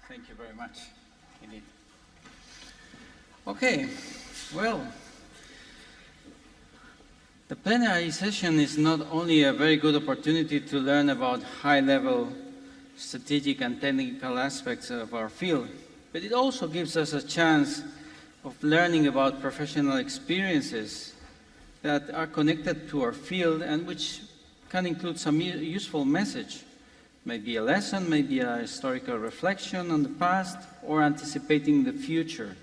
Thank you very much, indeed. Okay, well, the plenary session is not only a very good opportunity to learn about high-level strategic and technical aspects of our field, but it also gives us a chance of learning about professional experiences that are connected to our field and which can include some useful message. Maybe a lesson, maybe a historical reflection on the past, or anticipating the future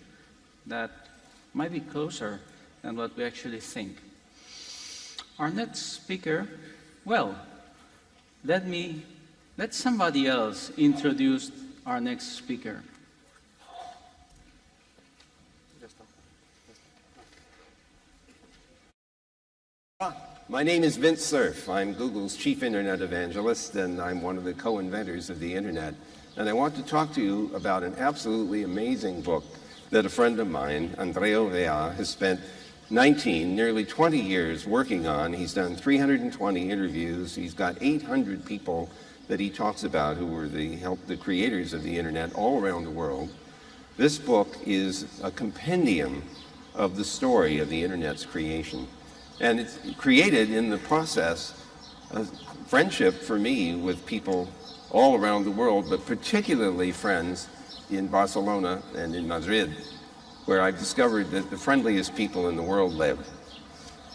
that might be closer than what we actually think. Our next speaker, well, let somebody else introduce our next speaker. My name is Vince Cerf. I'm Google's chief internet evangelist, and I'm one of the co-inventors of the internet. And I want to talk to you about an absolutely amazing book that a friend of mine, Andrea Vea, has spent nearly 20 years working on. He's done 320 interviews. He's got 800 people that he talks about who were the creators of the internet all around the world. This book is a compendium of the story of the internet's creation. And it's created in the process of friendship for me with people all around the world, but particularly friends in Barcelona and in Madrid, where I've discovered that the friendliest people in the world live.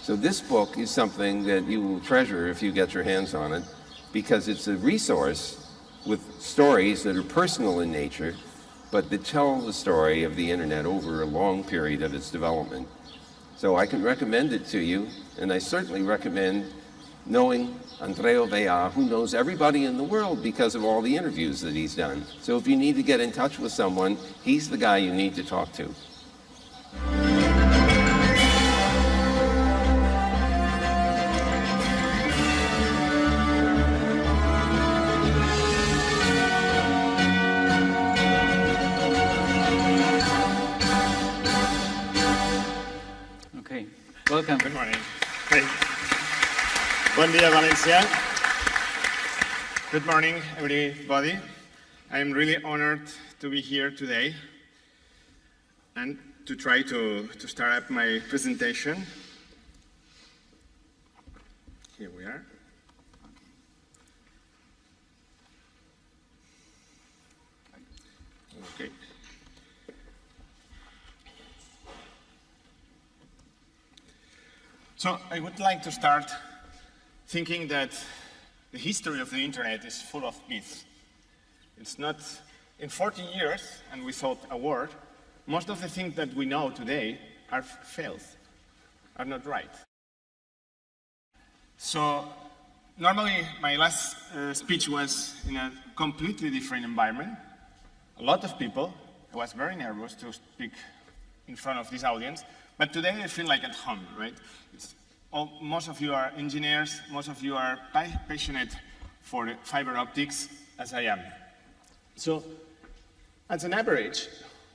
So this book is something that you will treasure if you get your hands on it, because it's a resource with stories that are personal in nature, but that tell the story of the internet over a long period of its development. So I can recommend it to you, and I certainly recommend knowing Andrea Vea, who knows everybody in the world because of all the interviews that he's done. So if you need to get in touch with someone, he's the guy you need to talk to. Welcome. Good morning. Hey. Buen día, Valencia. Good morning, everybody. I'm really honored to be here today and to try to start up my presentation. Here we are. Okay. So I would like to start thinking that the history of the internet is full of myths. It's not, in 40 years, and without a word, most of the things that we know today are fails, are not right. So normally my last speech was in a completely different environment. A lot of people, I was very nervous to speak in front of this audience, but today I feel like at home, right? Most of you are engineers, most of you are passionate for fiber optics, as I am. So, as an average,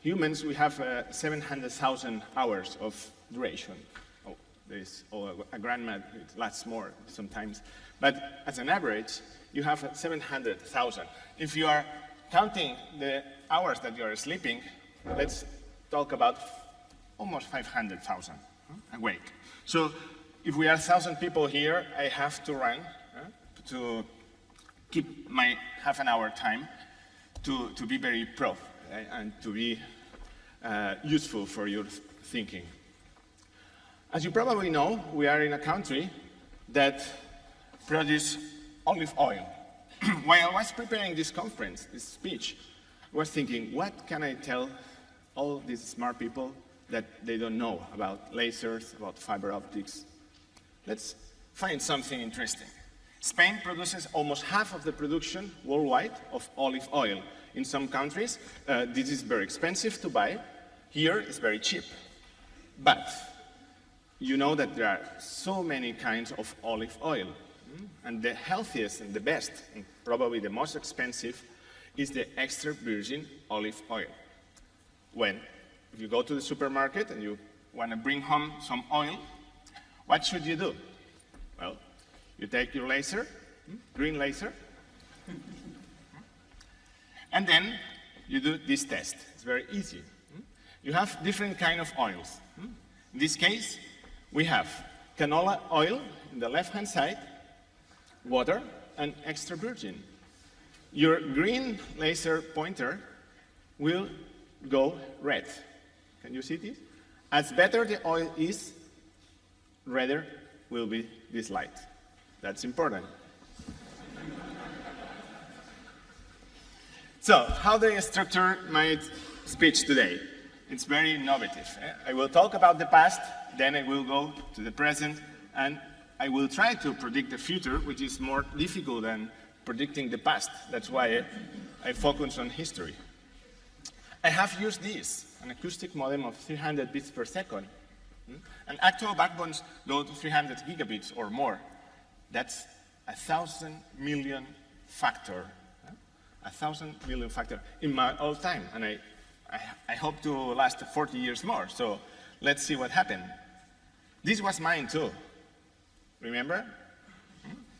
humans, we have 700,000 hours of duration. Oh, there is a grandma, it lasts more sometimes. But as an average, you have 700,000. If you are counting the hours that you are sleeping, let's talk about almost 500,000 awake. So if we are 1,000 people here, I have to run to keep my half an hour time to be very pro and to be useful for your thinking. As you probably know, we are in a country that produces olive oil. While I was preparing this conference, this speech, I was thinking, what can I tell all these smart people that they don't know about lasers, about fiber optics? Let's find something interesting. Spain produces almost half of the production worldwide of olive oil. In some countries, this is very expensive to buy. Here, it's very cheap. But you know that there are so many kinds of olive oil. And the healthiest and the best, and probably the most expensive, is the extra virgin olive oil. If you go to the supermarket and you want to bring home some oil, what should you do? Well, you take your laser, green laser, and then you do this test. It's very easy. You have different kind of oils. In this case, we have canola oil in the left-hand side, water, and extra virgin. Your green laser pointer will go red. Can you see this? As better the oil is, redder will be this light. That's important. So, how do I structure my speech today? It's very innovative. I will talk about the past, then I will go to the present, and I will try to predict the future, which is more difficult than predicting the past. That's why I focus on history. I have used this, an acoustic modem of 300 bits per second. And actual backbones go to 300 gigabits or more. That's 1,000 million factor. 1,000 million factor in my old time. And I hope to last 40 years more. So let's see what happened. This was mine too. Remember?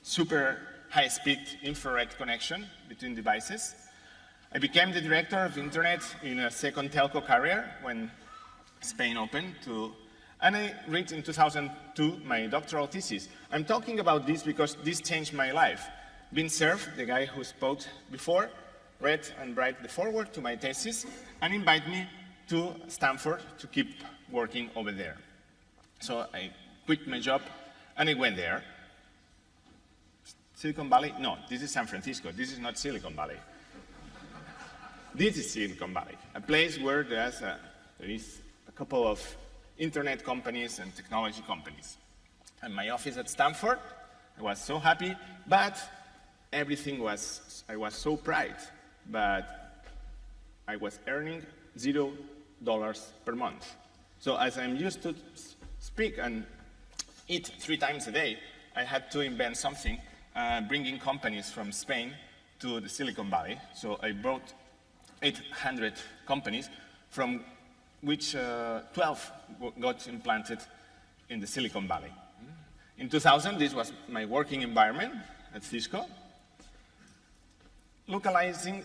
Super high-speed infrared connection between devices. I became the director of internet in a second telco carrier when Spain opened and I read in 2002 my doctoral thesis. I'm talking about this because this changed my life. Vint Cerf, the guy who spoke before, read and write the foreword to my thesis and invited me to Stanford to keep working over there. So I quit my job and I went there. Silicon Valley? No, this is San Francisco. This is not Silicon Valley. This is Silicon Valley, a place where there is a couple of internet companies and technology companies. And my office at Stanford, I was so happy, but I was so proud, but I was earning $0 per month. So as I'm used to speak and eat 3 times a day, I had to invent something, bringing companies from Spain to the Silicon Valley. So I brought 800 companies, from which 12 got implanted in the Silicon Valley. In 2000, this was my working environment at Cisco, localizing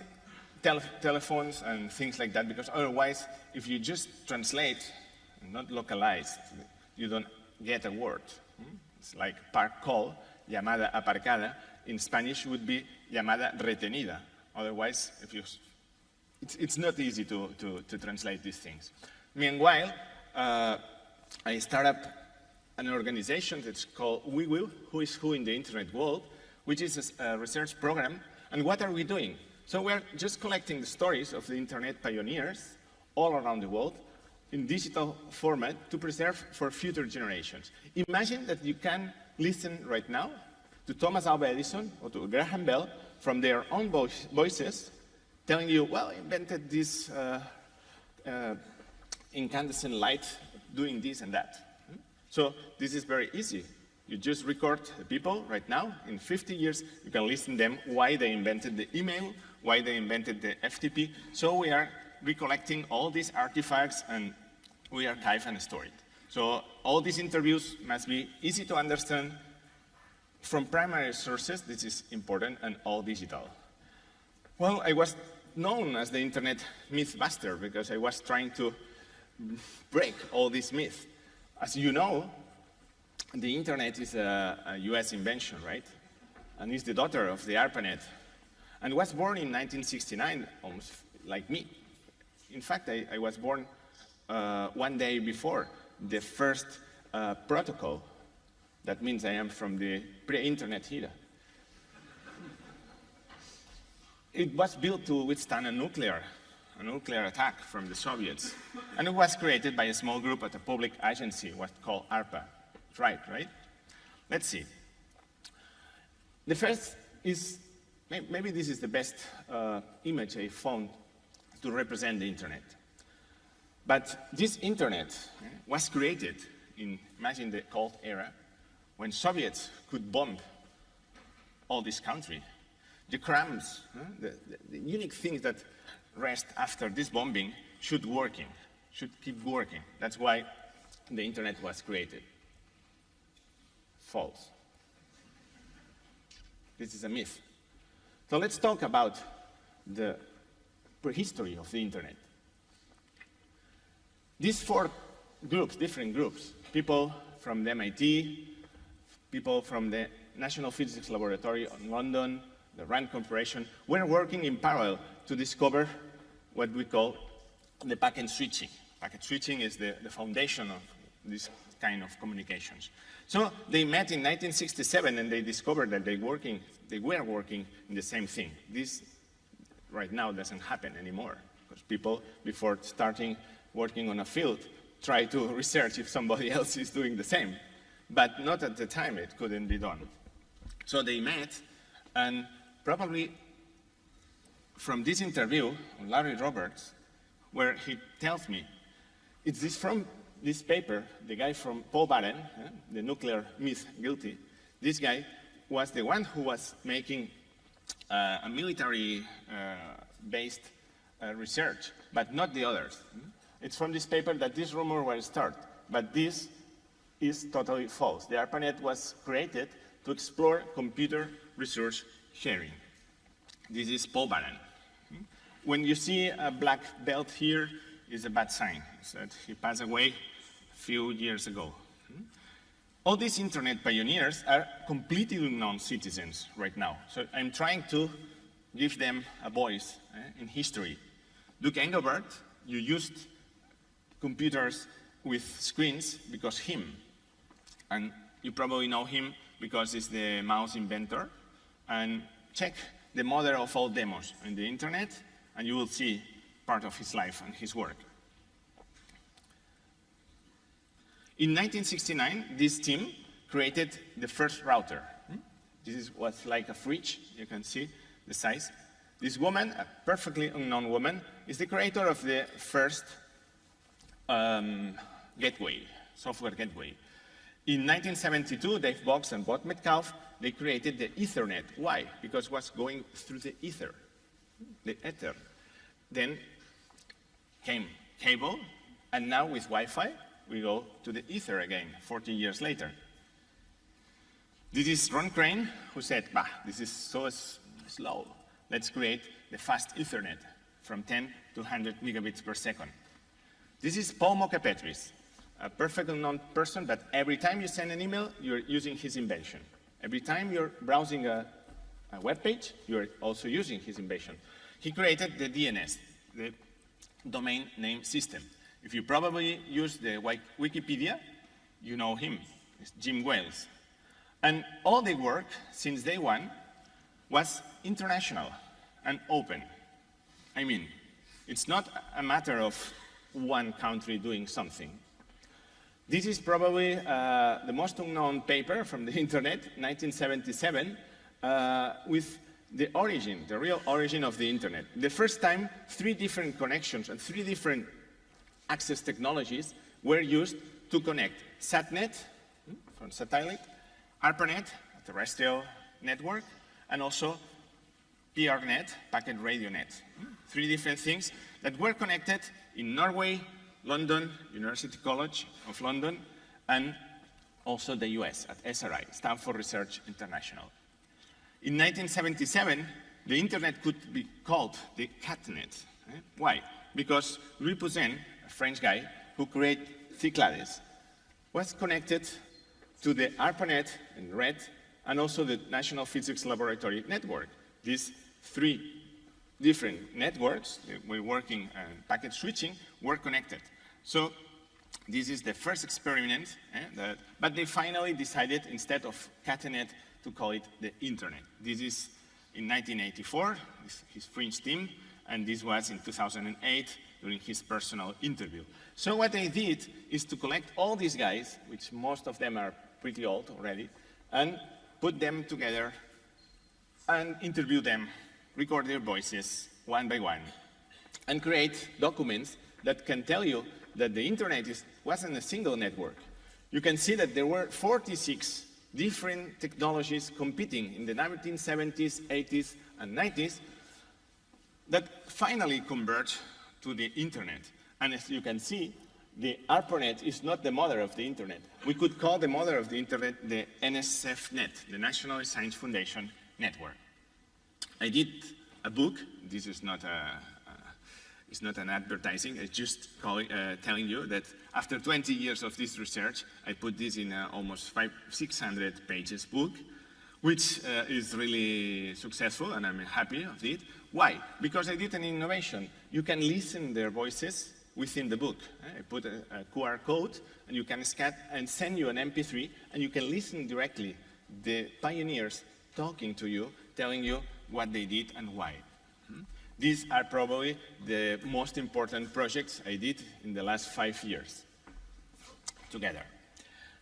telephones and things like that, because otherwise, if you just translate and not localize, you don't get a word. It's like park call, llamada aparcada, in Spanish would be llamada retenida. Otherwise, it's not easy to translate these things. Meanwhile, I started up an organization that's called We Will, Who is Who in the Internet World, which is a research program. And what are we doing? So we're just collecting the stories of the internet pioneers all around the world in digital format to preserve for future generations. Imagine that you can listen right now to Thomas Alva Edison or to Graham Bell from their own voices telling you, well, I invented this incandescent light doing this and that. So this is very easy. You just record the people right now. In 50 years, you can listen to them why they invented the email, why they invented the FTP. So we are recollecting all these artifacts and we archive and store it. So all these interviews must be easy to understand from primary sources. This is important, and all digital. Well, I was known as the internet mythbuster because I was trying to break all these myths. As you know, the internet is a US invention, right? And it's the daughter of the ARPANET. And was born in 1969, almost like me. In fact, I was born one day before the first protocol. That means I am from the pre-internet era. It was built to withstand a nuclear attack from the Soviets. And it was created by a small group at a public agency, what's called ARPA. Right? Let's see. The first is, maybe this is the best image I found to represent the internet. But this internet was created in, imagine the Cold Era, when Soviets could bomb all this country. The crumbs, the unique things that rest after this bombing should keep working. That's why the internet was created. False. This is a myth. So let's talk about the prehistory of the internet. These four groups, different groups, people from the MIT, people from the National Physics Laboratory in London, the RAND Corporation, were working in parallel to discover what we call the packet switching. Packet switching is the foundation of this kind of communications. So they met in 1967 and they discovered that they were working in the same thing. This right now doesn't happen anymore because people, before starting working on a field, try to research if somebody else is doing the same. But not at the time, it couldn't be done. So they met, and probably from this interview on Larry Roberts, where he tells me, it's this from this paper, the guy from Paul Barron, the nuclear myth guilty, this guy was the one who was making a military-based research, but not the others. It's from this paper that this rumor was started, but this is totally false. The ARPANET was created to explore computer resource sharing. This is Paul Barron. When you see a black belt here, it's a bad sign. It's that he passed away a few years ago. All these internet pioneers are completely unknown citizens right now. So I'm trying to give them a voice in history. Duke Engelbart, you used computers with screens because him. And you probably know him because he's the mouse inventor. And check the mother of all demos on the internet, and you will see part of his life and his work. In 1969, this team created the first router. This was like a fridge. You can see the size. This woman, a perfectly unknown woman, is the creator of the first gateway, software gateway. In 1972, Dave Boggs and Bob Metcalfe, they created the Ethernet. Why? Because it was going through the ether, the ether. Then came cable, and now with Wi-Fi, we go to the ether again, 40 years later. This is Ron Crane, who said, bah, this is so slow. Let's create the fast Ethernet from 10 to 100 megabits per second. This is Paul Moka-Petris, a perfectly unknown person, but every time you send an email, you're using his invention. Every time you're browsing a web page, you're also using his invention. He created the DNS, the domain name system. If you probably use the Wikipedia, you know him. It's Jim Wales. And all the work since day one was international and open. I mean, it's not a matter of one country doing something. This is probably the most unknown paper from the internet, 1977, with the origin, the real origin of the internet. The first time, 3 different connections and 3 different access technologies were used to connect SATnet, from satellite, ARPANET, a terrestrial network, and also PRNet, packet radio net. 3 different things that were connected in Norway, London, University College of London, and also the US at SRI, Stanford Research International. In 1977, the internet could be called the CatNet. Why? Because Louis Poussin, a French guy who created Cyclades, was connected to the ARPANET in red and also the National Physics Laboratory network. These 3 different networks that were working packet switching were connected. So this is the first experiment, but they finally decided, instead of CatNet, to call it the internet. This is in 1984, his French team, and this was in 2008 during his personal interview. So what they did is to collect all these guys, which most of them are pretty old already, and put them together and interview them, record their voices one by one, and create documents that can tell you that the internet wasn't a single network. You can see that there were 46 different technologies competing in the 1970s, 80s, and 90s that finally converged to the internet. And as you can see, the ARPANET is not the mother of the internet. We could call the mother of the internet the NSFNet, the National Science Foundation Network. I did a book. This is not It's not an advertising. It's just telling you that after 20 years of this research, I put this in almost 600 pages book, which is really successful, and I'm happy of it. Why? Because I did an innovation. You can listen their voices within the book. I put a QR code, and you can scan and send you an MP3, and you can listen directly. The pioneers talking to you, telling you what they did and why. These are probably the most important projects I did in the last 5 years together.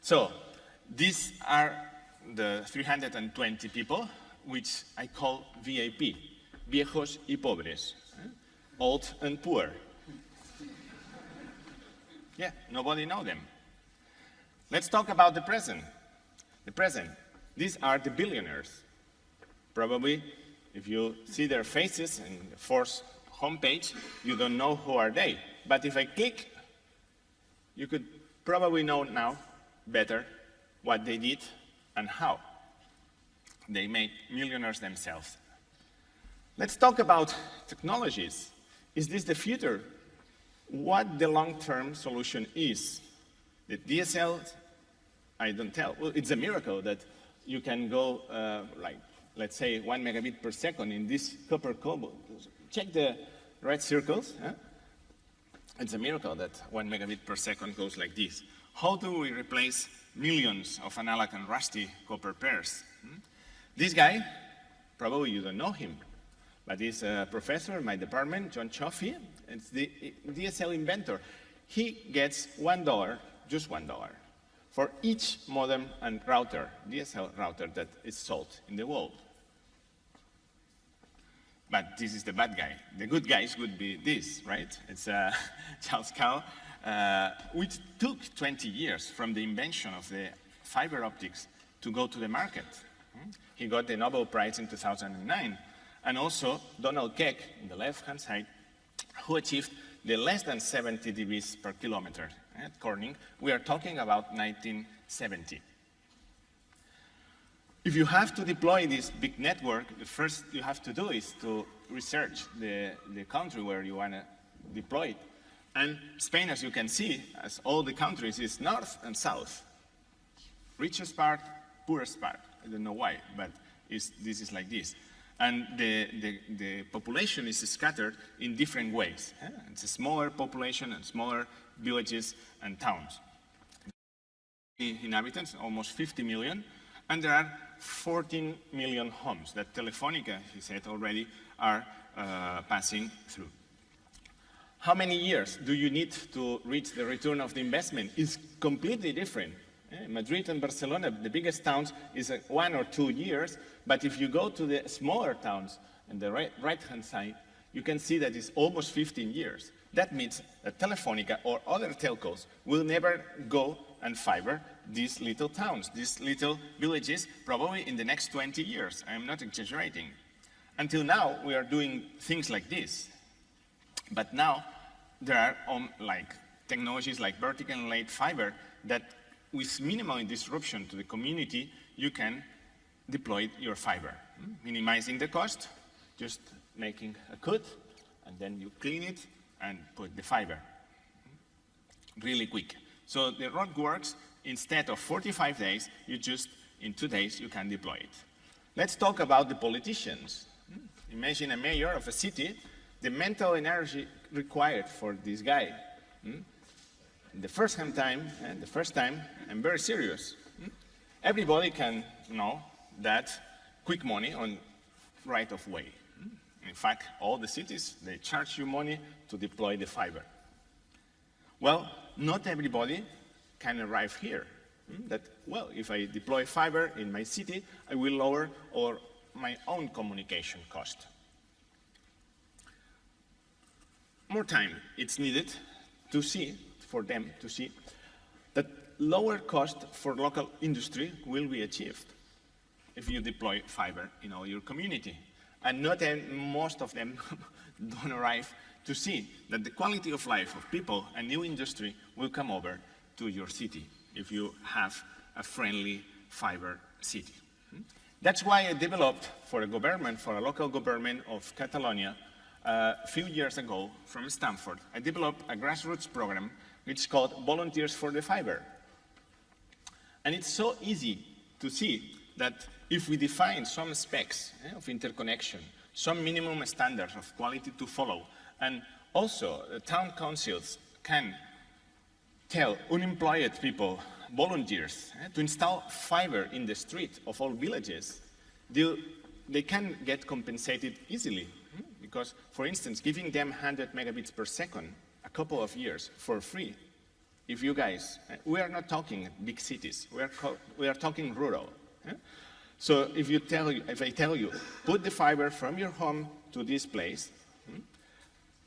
So these are the 320 people, which I call VIP, viejos y pobres, old and poor. Yeah, nobody knows them. Let's talk about the present. The present. These are the billionaires. Probably, if you see their faces in the fourth homepage, you don't know who are they. But if I click, you could probably know now better what they did and how. They made millionaires themselves. Let's talk about technologies. Is this the future? What the long-term solution is? The DSL, I don't tell. Well, it's a miracle that you can go like, let's say, 1 megabit per second in this copper cable. Check the red circles. Huh? It's a miracle that 1 megabit per second goes like this. How do we replace millions of analog and rusty copper pairs? This guy, probably you don't know him, but he's a professor in my department, John Chaffee. It's the DSL inventor. He gets $1, just $1, for each modem and router, DSL router that is sold in the world. But this is the bad guy. The good guys would be this, right? It's Charles Cow, which took 20 years from the invention of the fiber optics to go to the market. He got the Nobel Prize in 2009. And also Donald Keck, in the left-hand side, who achieved the less than 70 dBs per kilometer at Corning. We are talking about 1970. If you have to deploy this big network, the first you have to do is to research the country where you want to deploy it. And Spain, as you can see, as all the countries, is north and south. Richest part, poorest part. I don't know why, but this is like this. And the population is scattered in different ways. It's a smaller population and smaller villages and towns. Inhabitants, almost 50 million, and there are 14 million homes that Telefonica, he said already, are passing through. How many years do you need to reach the return of the investment? It's completely different. Madrid and Barcelona, the biggest towns, is 1 or 2 years, but if you go to the smaller towns on the right-hand side, you can see that it's almost 15 years. That means that Telefonica or other telcos will never go and fiber these little towns, these little villages, probably in the next 20 years. I'm not exaggerating. Until now, we are doing things like this. But now, there are like technologies like vertical laid fiber that with minimal disruption to the community, you can deploy your fiber, minimizing the cost, just making a cut, and then you clean it and put the fiber. Really quick. So the road works, instead of 45 days, in 2 days, you can deploy it. Let's talk about the politicians. Imagine a mayor of a city, the mental energy required for this guy. The first time, I'm very serious. Everybody can know that quick money on right of way. In fact, all the cities, they charge you money to deploy the fiber. Well, not everybody can arrive here. Well, if I deploy fiber in my city, I will lower my own communication cost. More time it's needed for them to see that lower cost for local industry will be achieved if you deploy fiber in all your community. And most of them don't arrive to see that the quality of life of people and new industry will come over to your city if you have a friendly fiber city. That's why I developed for a local government of Catalonia, a few years ago from Stanford, I developed a grassroots program which is called Volunteers for the Fiber. And it's so easy to see that if we define some specs of interconnection, some minimum standards of quality to follow, and also the town councils can tell unemployed people, volunteers, to install fiber in the street of all villages, they can get compensated easily. Because, for instance, giving them 100 megabits per second, a couple of years for free, if you guys, we are not talking big cities, we are talking rural. So if I tell you, put the fiber from your home to this place,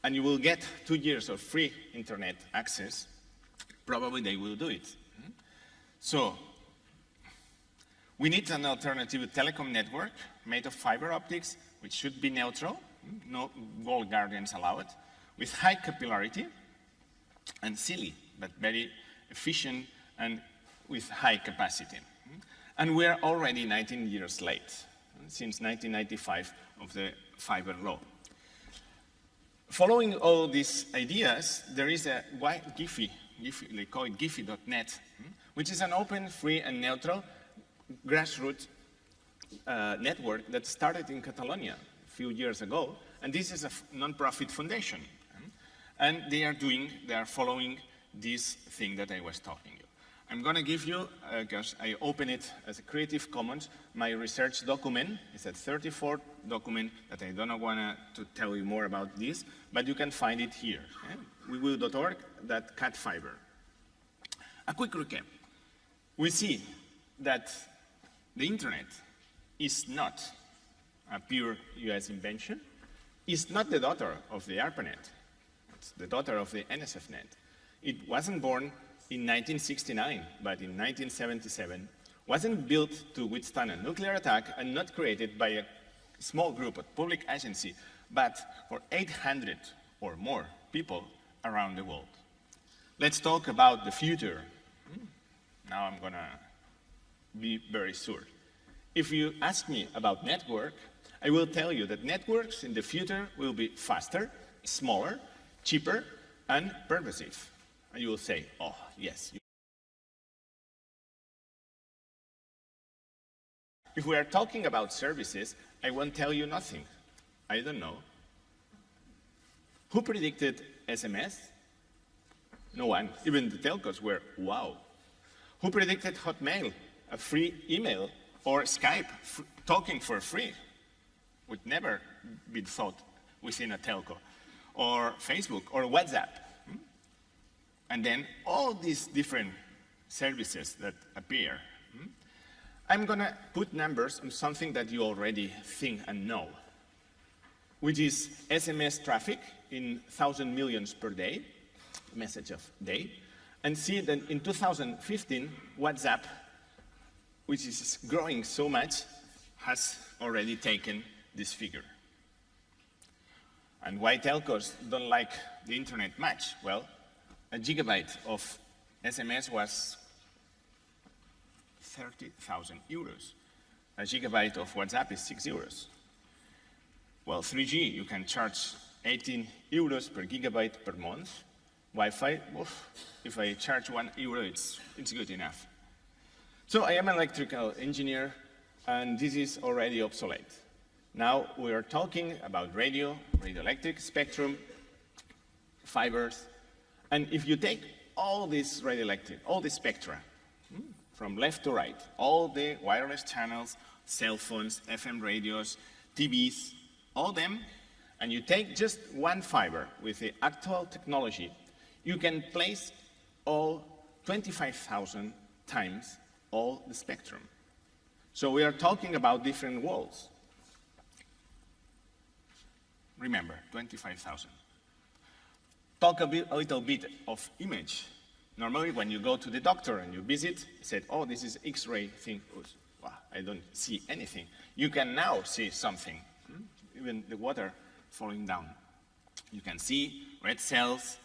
and you will get 2 years of free internet access, probably they will do it. So we need an alternative telecom network made of fiber optics, which should be neutral, no walled gardens allowed, with high capillarity and silly, but very efficient and with high capacity. And we're already 19 years late, since 1995 of the fiber law. Following all these ideas, there is a Giphy, they call it Giphy.net, which is an open, free, and neutral grassroots network that started in Catalonia a few years ago, and this is a non-profit foundation. And they are following this thing that I was talking you. I'm going to give you, because I open it as a Creative Commons, my research document. It's a 34 document that I don't want to tell you more about this, but you can find it here. WeWill.org, that cat fiber. A quick recap. We see that the internet is not a pure US invention. It's not the daughter of the ARPANET. It's the daughter of the NSFNet. It wasn't born in 1969, but in 1977, wasn't built to withstand a nuclear attack and not created by a small group of public agency, but for 800 or more people around the world. Let's talk about the future. Now I'm gonna be very sure. If you ask me about network, I will tell you that networks in the future will be faster, smaller, cheaper, and pervasive. And you will say, oh, yes. If we are talking about services, I won't tell you nothing. I don't know. Who predicted SMS? No one. Even the telcos were, wow. Who predicted Hotmail, a free email, or Skype, talking for free? Would never be thought within a telco. Or Facebook, or WhatsApp. And then all these different services that appear. I'm going to put numbers on something that you already think and know, which is SMS traffic in 1,000 millions per day, message of day, and see that in 2015, WhatsApp, which is growing so much, has already taken this figure. And why telcos don't like the internet much? Well, a gigabyte of SMS was 30,000 euros. A gigabyte of WhatsApp is 6 euros. Well, 3G, you can charge 18 euros per gigabyte per month. Wi-Fi, if I charge 1 euro, it's good enough. So I am an electrical engineer, and this is already obsolete. Now we are talking about radio, radioelectric spectrum, fibers, and if you take all this radioelectric, all the spectra, from left to right, all the wireless channels, cell phones, FM radios, TVs, all them, and you take just one fiber with the actual technology, you can place all 25,000 times all the spectrum. So we are talking about different worlds. Remember, 25,000. Talk a little bit of image. Normally, when you go to the doctor and you visit, you said, oh, this is X-ray thing. Wow, I don't see anything. You can now see something, even the water falling down. You can see red cells,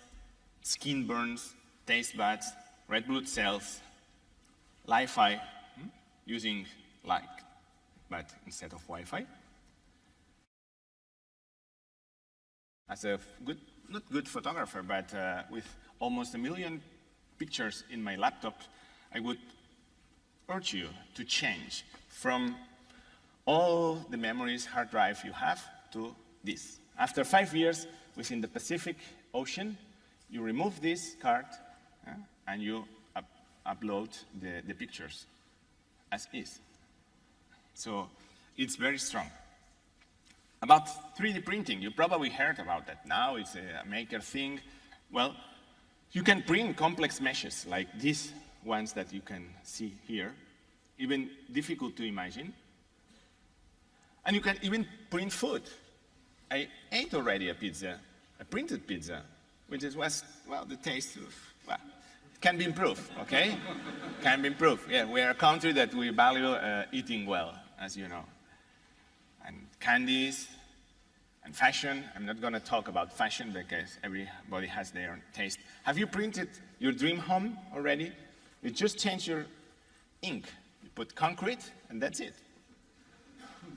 skin burns, taste buds, red blood cells, Li-Fi, using light, but instead of Wi-Fi. as a good, not good photographer, but with almost 1 million pictures in my laptop, I would urge you to change from all the memories hard drive you have to this. After 5 years within the Pacific Ocean, you remove this card and you upload the pictures as is. So it's very strong. About 3D printing, you probably heard about that. Now it's a maker thing. Well, you can print complex meshes like these ones that you can see here, even difficult to imagine. And you can even print food. I ate already a pizza, a printed pizza, which was, well, the taste of, well, can be improved, okay? Can be improved. Yeah, we are a country that we value eating well, as you know. And candies and fashion. I'm not going to talk about fashion because everybody has their own taste. Have you printed your dream home already? You just change your ink. You put concrete, and that's it.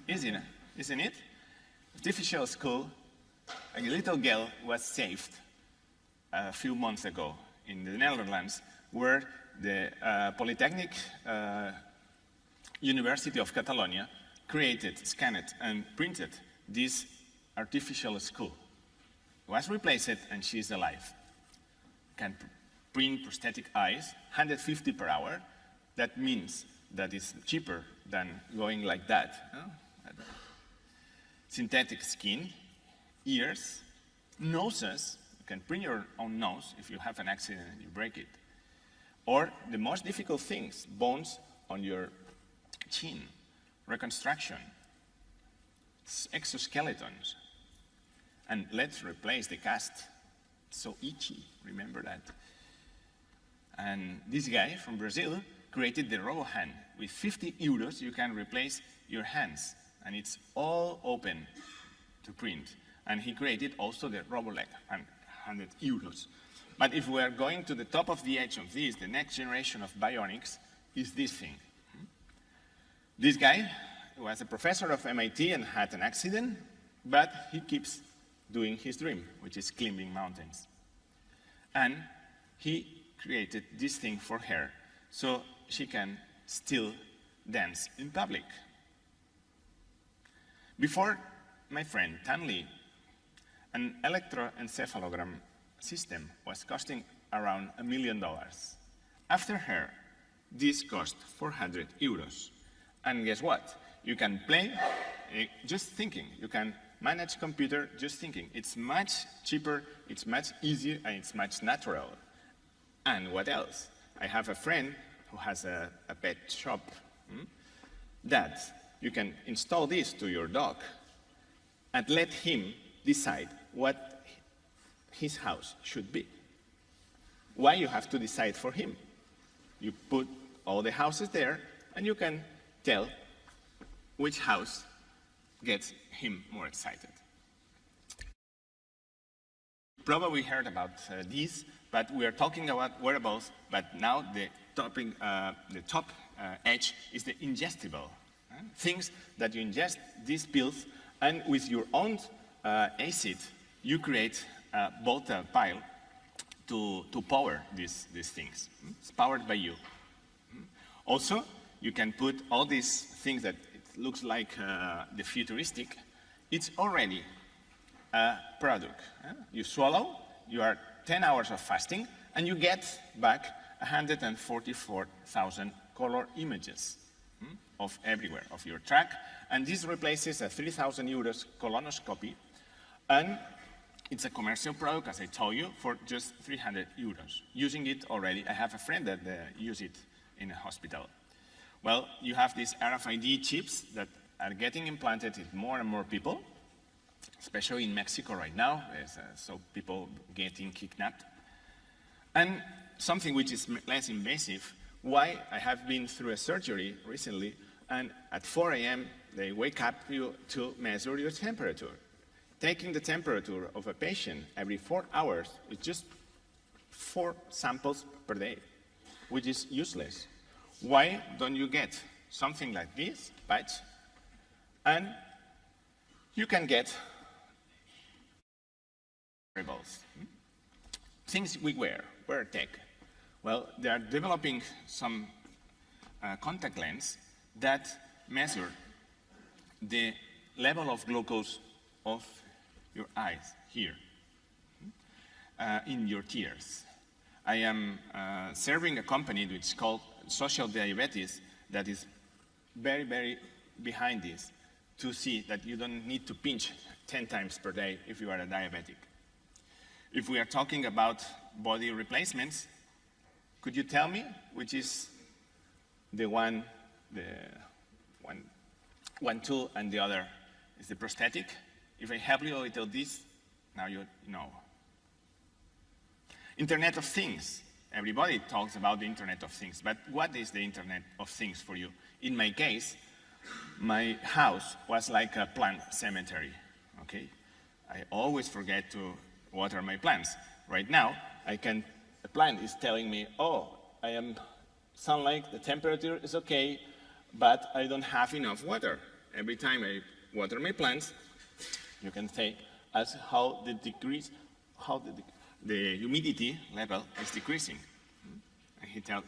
Isn't it? Artificial school, a little girl was saved a few months ago in the Netherlands, where the Polytechnic University of Catalonia created, scanned, and printed this artificial skull. It was replaced, and she's alive. Can print prosthetic eyes, 150 per hour. That means that it's cheaper than going like that. Synthetic skin, ears, noses. You can print your own nose if you have an accident and you break it. Or the most difficult things, bones on your chin, reconstruction, exoskeletons. And let's replace the cast. It's so itchy, remember that. And this guy from Brazil created the robo hand. With 50 euros, you can replace your hands. And it's all open to print. And he created also the robo leg, 100 euros. But if we are going to the top of the edge of this, the next generation of bionics is this thing. This guy was a professor of MIT and had an accident, but he keeps doing his dream, which is climbing mountains. And he created this thing for her, so she can still dance in public. Before my friend Tan Lee, an electroencephalogram system was costing around $1 million. After her, this cost 400 euros. And guess what? You can play just thinking. You can manage computer just thinking. It's much cheaper, it's much easier, and it's much natural. And what else? I have a friend who has a pet shop that you can install this to your dog and let him decide what his house should be. Why you have to decide for him? You put all the houses there, and you can tell which house gets him more excited. Probably heard about these, but we are talking about wearables, but now the top edge is the ingestible. Things that you ingest, these pills, and with your own acid, you create a volatile pile to power these things. It's powered by you. Also, you can put all these things that it looks like the futuristic. It's already a product. You swallow, you are 10 hours of fasting, and you get back 144,000 color images of everywhere, of your track. And this replaces a 3,000 euros colonoscopy. And it's a commercial product, as I told you, for just 300 euros. Using it already, I have a friend that uses it in a hospital. Well, you have these RFID chips that are getting implanted in more and more people, especially in Mexico right now, so people getting kidnapped. And something which is less invasive, why I have been through a surgery recently, and at 4 a.m. they wake up you to measure your temperature. Taking the temperature of a patient every 4 hours is just 4 samples per day, which is useless. Why don't you get something like this patch, and you can get wearables. Things we wear tech. Well, they are developing some contact lens that measure the level of glucose of your eyes here, in your tears. I am serving a company which is called Social Diabetes that is very, very behind this to see that you don't need to pinch 10 times per day if you are a diabetic. If we are talking about body replacements, could you tell me which is the one tool and the other is the prosthetic? If I help you a little this, now you know. Internet of Things. Everybody talks about the Internet of Things, but what is the Internet of Things for you? In my case, my house was like a plant cemetery, okay? I always forget to water my plants. Right now, the plant is telling me, oh, I am sunlight, the temperature is okay, but I don't have enough water. Every time I water my plants, you can say as how the humidity level is decreasing. And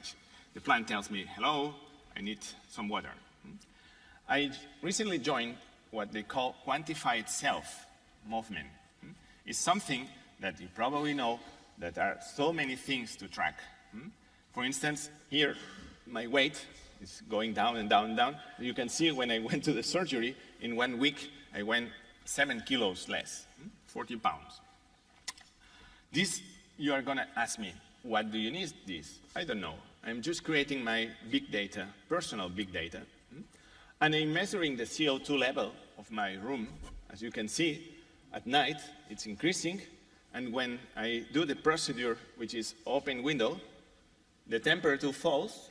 the plant tells me, hello, I need some water. I recently joined what they call quantified self movement. It's something that you probably know that there are so many things to track. For instance, here, my weight is going down and down and down. You can see when I went to the surgery, in 1 week, I went 7 kilos less, 40 pounds. This, you are gonna ask me, what do you need this? I don't know. I'm just creating my big data, personal big data, and I'm measuring the CO2 level of my room. As you can see, at night, it's increasing, and when I do the procedure, which is open window, the temperature falls,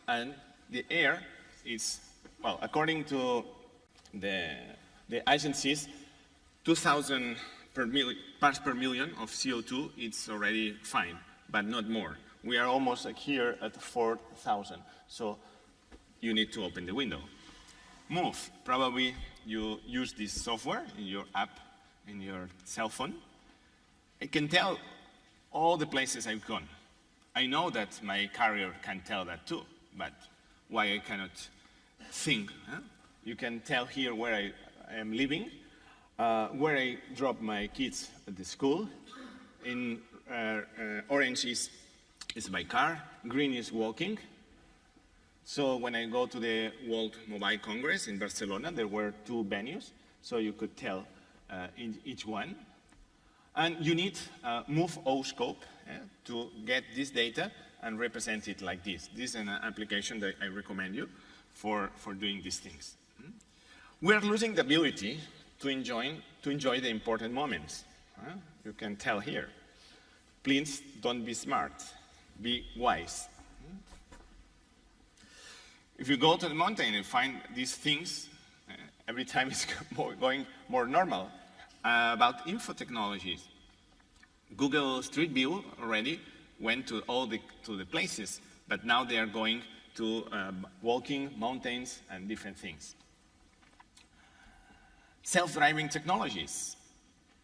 and the air is, well, according to the agencies, 2,000 parts per million of CO2, it's already fine, but not more. We are almost like here at 4,000, so you need to open the window. Move, probably you use this software in your app, in your cell phone. I can tell all the places I've gone. I know that my carrier can tell that too, but why I cannot think? Huh? You can tell here where I am living, where I drop my kids at the school. In orange is my car, green is walking. So when I go to the World Mobile Congress in Barcelona, there were 2 venues, so you could tell in each one. And you need Move O-scope to get this data and represent it like this. This is an application that I recommend you for doing these things. We're losing the ability to enjoy the important moments. You can tell here. Please don't be smart, be wise. If you go to the mountain and find these things, every time it's going more normal. About info technologies, Google Street View already went to the places, but now they are going to walking, mountains, and different things. Self-driving technologies.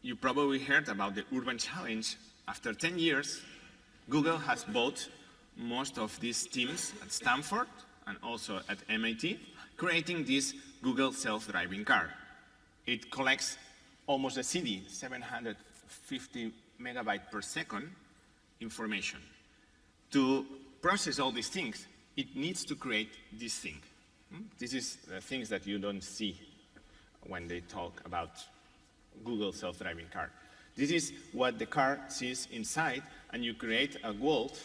You probably heard about the Urban Challenge. After 10 years, Google has bought most of these teams at Stanford and also at MIT, creating this Google self-driving car. It collects almost a city, 750 megabytes per second information. To process all these things, it needs to create this thing. This is the things that you don't see when they talk about Google self-driving car. This is what the car sees inside, and you create a world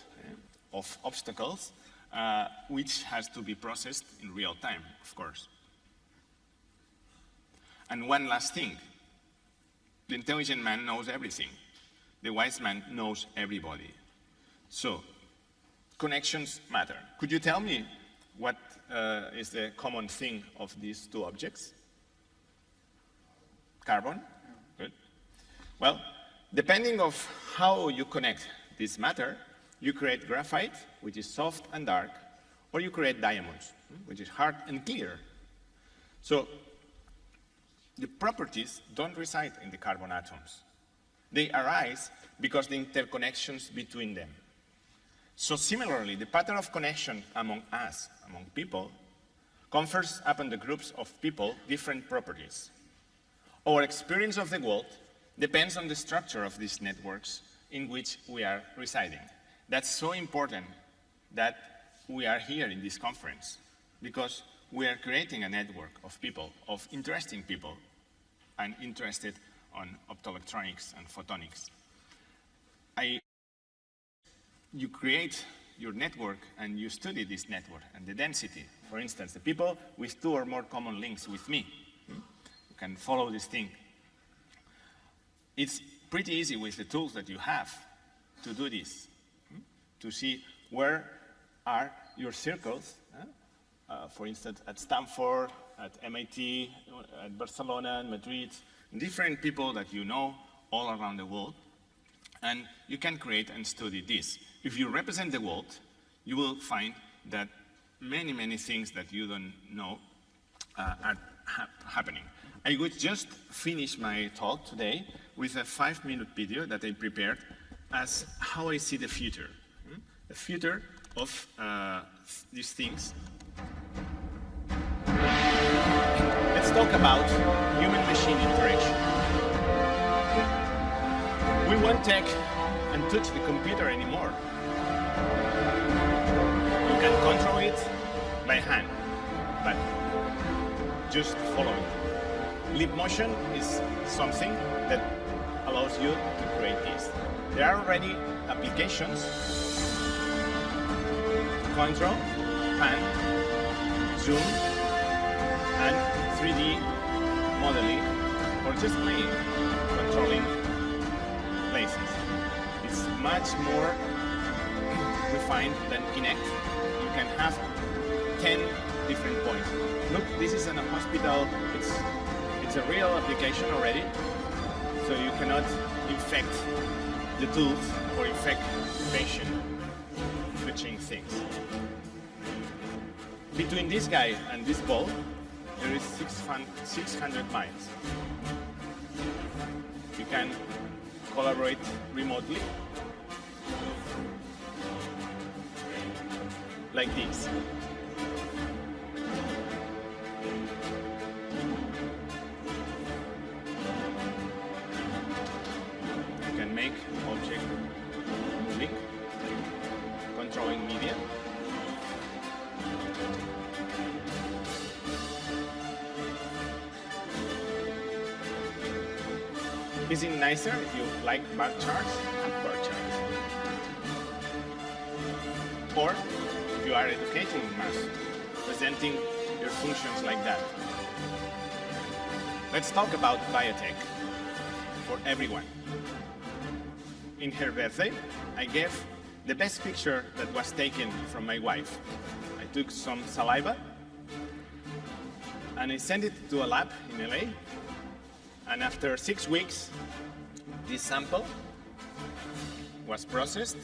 of obstacles which has to be processed in real time, of course. And one last thing. The intelligent man knows everything. The wise man knows everybody. So, connections matter. Could you tell me what is the common thing of these 2 objects? Carbon? Good. Well, depending on how you connect this matter, you create graphite, which is soft and dark, or you create diamonds, which is hard and clear. So, the properties don't reside in the carbon atoms. They arise because the interconnections between them. So similarly, the pattern of connection among us, among people, confers upon the groups of people different properties. Our experience of the world depends on the structure of these networks in which we are residing. That's so important that we are here in this conference, because we are creating a network of people, of interesting people, and interested on optoelectronics and photonics. You create your network and you study this network and the density. For instance, the people with 2 or more common links with me, you can follow this thing. It's pretty easy with the tools that you have to do this, to see where are your circles, for instance, at Stanford, at MIT, at Barcelona, and Madrid, different people that you know all around the world, and you can create and study this. If you represent the world, you will find that many, many things that you don't know are happening. I would just finish my talk today with a 5-minute video that I prepared as how I see the future. The future of these things. Let's talk about human-machine interaction. We won't take and touch the computer anymore. You can control it by hand, but just follow it. Leap motion is something that allows you to create this. There are already applications to control, pan, zoom, and 3D modeling, or just playing, controlling places. It's much more refined than Kinect. You can have 10 different points. Look, this is in a hospital. It's a real application already, so you cannot infect the tools or infect the patient switching things. Between this guy and this ball, there is 600 miles. You can collaborate remotely, like this. You can make object link, controlling media. Is it nicer if you like bar charts? Have bar charts. Or if you are educating math, presenting your functions like that. Let's talk about biotech for everyone. In her birthday, I gave the best picture that was taken from my wife. I took some saliva and I sent it to a lab in LA. And after 6 weeks, this sample was processed.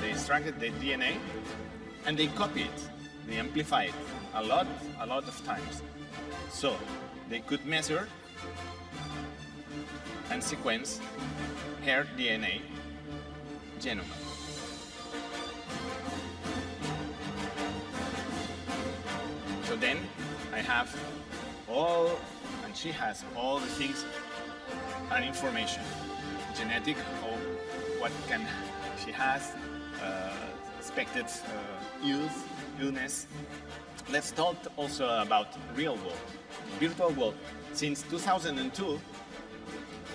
They extracted the DNA and they copied it. They amplified it a lot of times. So they could measure and sequence her DNA genome. So then I have all, and she has all the things and information, genetic, or what can she has, expected illness. Let's talk also about real world, virtual world. Since 2002,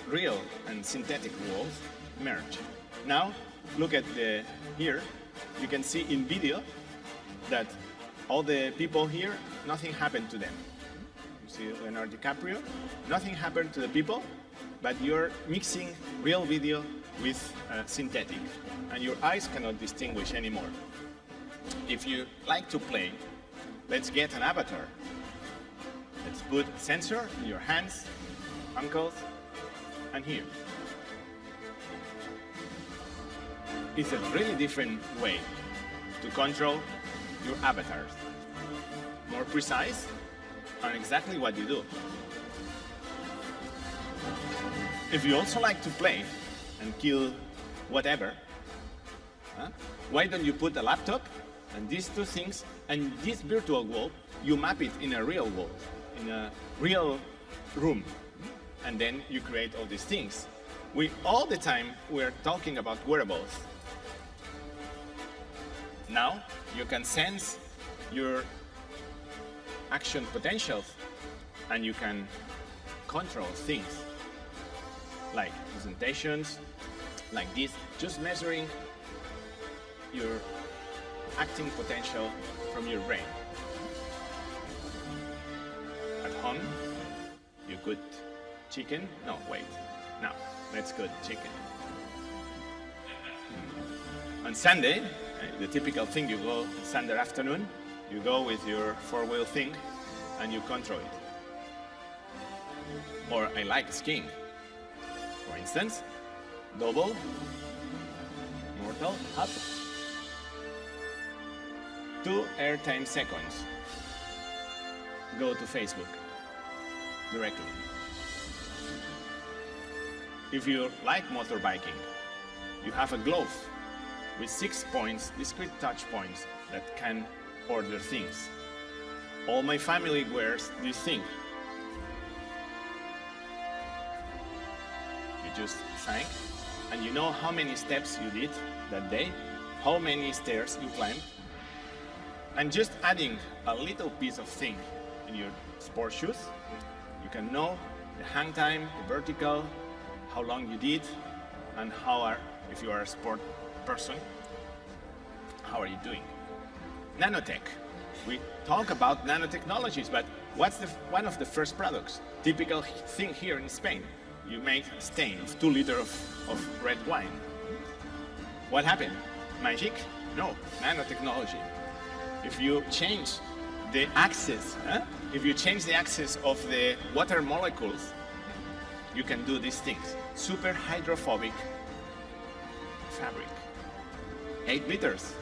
real and synthetic worlds merge. Now, look at here. You can see in video that all the people here, nothing happened to them. You see Leonardo DiCaprio, nothing happened to the people, but you're mixing real video with synthetic, and your eyes cannot distinguish anymore. If you like to play, let's get an avatar. Let's put a sensor in your hands, ankles, and here. It's a really different way to control your avatars. More precise, on exactly what you do. If you also like to play and kill whatever, why don't you put a laptop and these two things and this virtual world, you map it in a real world, in a real room, and then you create all these things. All the time we're talking about wearables. Now you can sense your action potentials and you can control things like presentations, like this, just measuring your acting potential from your brain. At home, you cook chicken. No, wait. Now, let's cook chicken. On Sunday, the typical thing, you go Sunday afternoon, you go with your four-wheel thing and you control it. Or I like skiing. For instance, double, mortal, up, 2 airtime seconds. Go to Facebook directly. If you like motorbiking, you have a glove with 6 points, discrete touch points that can order things. All my family wears this thing. You just sank, and you know how many steps you did that day, how many stairs you climbed, and just adding a little piece of thing in your sport shoes, you can know the hang time, the vertical, how long you did, and if you are a sport person, how are you doing? Nanotech. We talk about nanotechnologies, but what's one of the first products? Typical thing here in Spain. You make a stain of 2 liters of red wine. What happened? Magic? No, nanotechnology. If you change the axis, if you change the axis of the water molecules, you can do these things. Super hydrophobic fabric. 8 liters,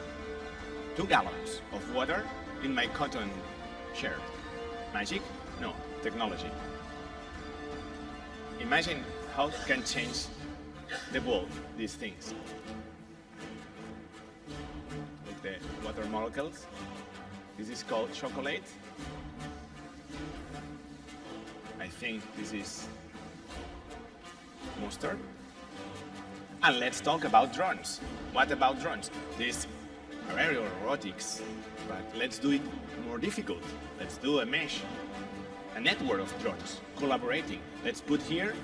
2 gallons of water in my cotton shirt. Magic? No, technology. Imagine how it can change the world, these things. Look, the water molecules. This is called chocolate. I think this is mustard. And let's talk about drones. What about drones? This aerial robotics, but let's do it more difficult. Let's do a mesh, a network of drones collaborating. Let's put here,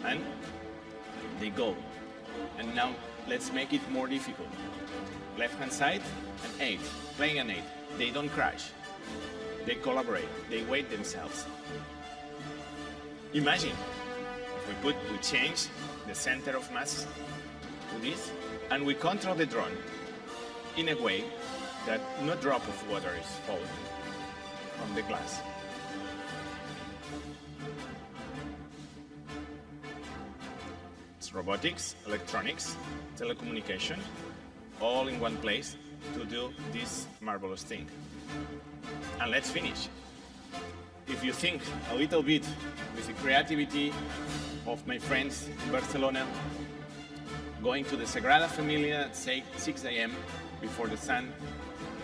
and they go. And now let's make it more difficult. Left-hand side, an 8, playing an 8. They don't crash. They collaborate. They weight themselves. Imagine if we change the center of mass to this, and we control the drone in a way that no drop of water is falling from the glass. It's robotics, electronics, telecommunication, all in one place to do this marvelous thing. And let's finish. If you think a little bit with the creativity of my friends in Barcelona, going to the Sagrada Familia at 6 a.m. before the sun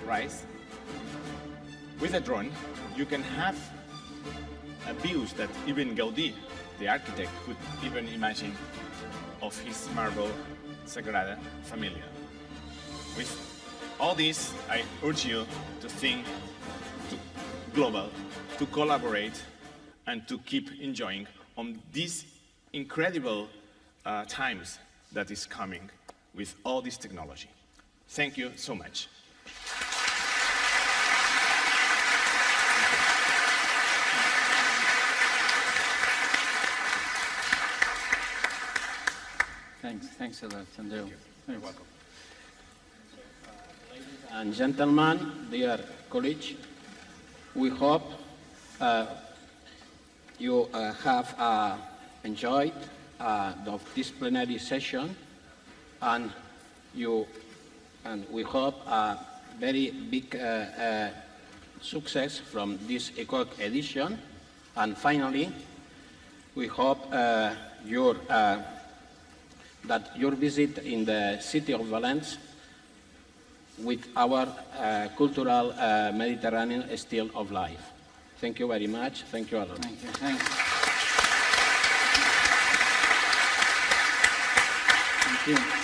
rises, with a drone, you can have views that even Gaudí, the architect, could even imagine of his marble Sagrada Familia. With all this, I urge you to think global, to collaborate, and to keep enjoying on these incredible times that is coming with all this technology. Thank you so much. Thanks a lot, Andrew. You're welcome. Ladies and gentlemen, dear colleagues, we hope you have enjoyed this plenary session, and we hope a very big success from this Ecoc edition. And finally, we hope that your visit in the city of Valence with our cultural Mediterranean style of life. Thank you very much. Thank you a lot. Thank you. Thanks. Thank you.